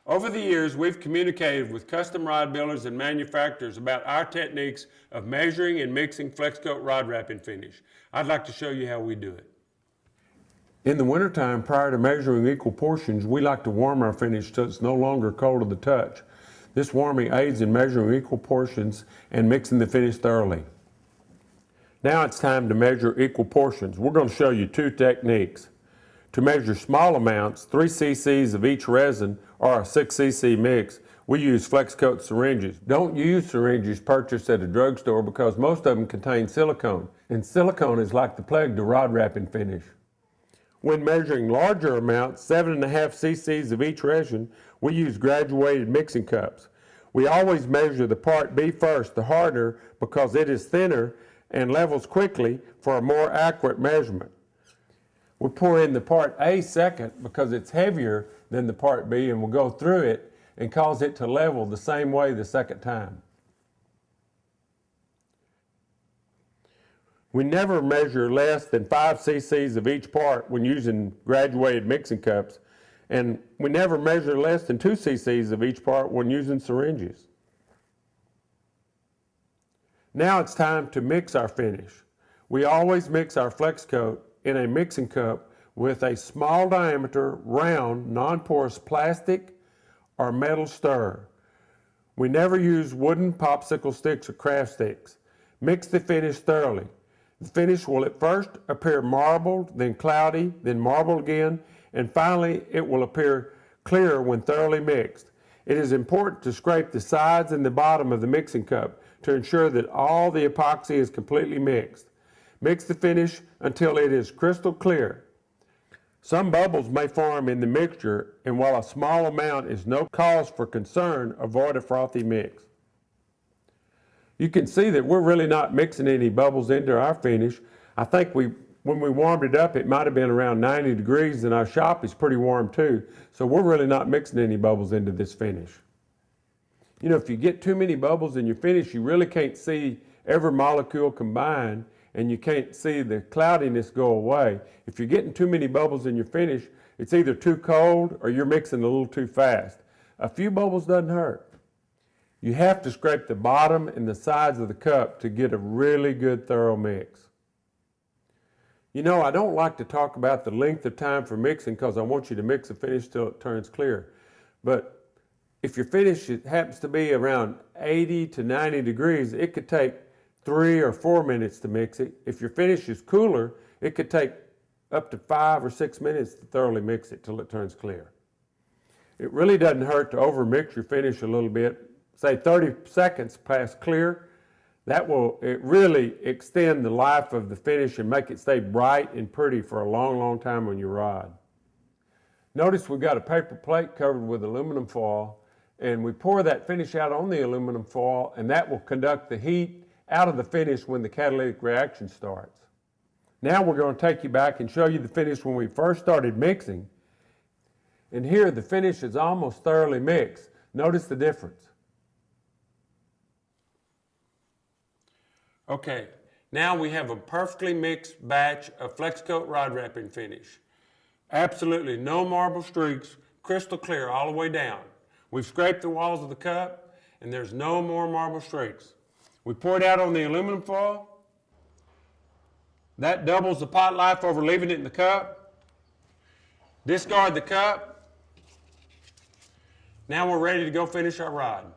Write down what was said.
Over the years, we've communicated with custom rod builders and manufacturers about our techniques of measuring and mixing FlexCoat rod wrapping finish. I'd like to show you how we do it. In the wintertime, prior to measuring equal portions, we like to warm our finish so it's no longer cold to the touch. This warming aids in measuring equal portions and mixing the finish thoroughly. Now it's time to measure equal portions. We're going to show you two techniques. To measure small amounts, 3 cc's of each resin or a 6 cc mix, we use FlexCoat syringes. Don't use syringes purchased at a drugstore because most of them contain silicone, and silicone is like the plague to rod wrapping finish. When measuring larger amounts, 7.5 cc's of each resin, we use graduated mixing cups. We always measure the part B first, the hardener, because it is thinner and levels quickly for a more accurate measurement. We pour in the part A second because it's heavier than the part B, and we'll go through it and cause it to level the same way the second time. We never measure less than 5 cc's of each part when using graduated mixing cups, and we never measure less than 2 cc's of each part when using syringes. Now it's time to mix our finish. We always mix our FlexCoat in a mixing cup with a small diameter, round, non-porous plastic or metal stirrer. We never use wooden popsicle sticks or craft sticks. Mix the finish thoroughly. The finish will at first appear marbled, then cloudy, then marbled again, and finally it will appear clear when thoroughly mixed. It is important to scrape the sides and the bottom of the mixing cup to ensure that all the epoxy is completely mixed. Mix the finish until it is crystal clear. Some bubbles may form in the mixture, and while a small amount is no cause for concern, avoid a frothy mix. You can see that we're really not mixing any bubbles into our finish. I think when we warmed it up, it might have been around 90 degrees, and our shop is pretty warm too, so we're really not mixing any bubbles into this finish. You know, if you get too many bubbles in your finish, you really can't see every molecule combined, and you can't see the cloudiness go away. If you're getting too many bubbles in your finish, it's either too cold or you're mixing a little too fast. A few bubbles doesn't hurt. You have to scrape the bottom and the sides of the cup to get a really good thorough mix. You know, I don't like to talk about the length of time for mixing because I want you to mix the finish till it turns clear. But if your finish happens to be around 80 to 90 degrees, it could take 3 or 4 minutes to mix it. If your finish is cooler, it could take up to 5 or 6 minutes to thoroughly mix it till it turns clear. It really doesn't hurt to overmix your finish a little bit. Say 30 seconds past clear. That will really extend the life of the finish and make it stay bright and pretty for a long, long time on your rod. Notice we've got a paper plate covered with aluminum foil, and we pour that finish out on the aluminum foil, and that will conduct the heat out of the finish when the catalytic reaction starts. Now we're going to take you back and show you the finish when we first started mixing. And here the finish is almost thoroughly mixed. Notice the difference. Okay, now we have a perfectly mixed batch of FlexCoat rod wrapping finish. Absolutely no marble streaks, crystal clear all the way down. We've scraped the walls of the cup and there's no more marble streaks. We pour it out on the aluminum foil. That doubles the pot life over leaving it in the cup. Discard the cup. Now we're ready to go finish our rod.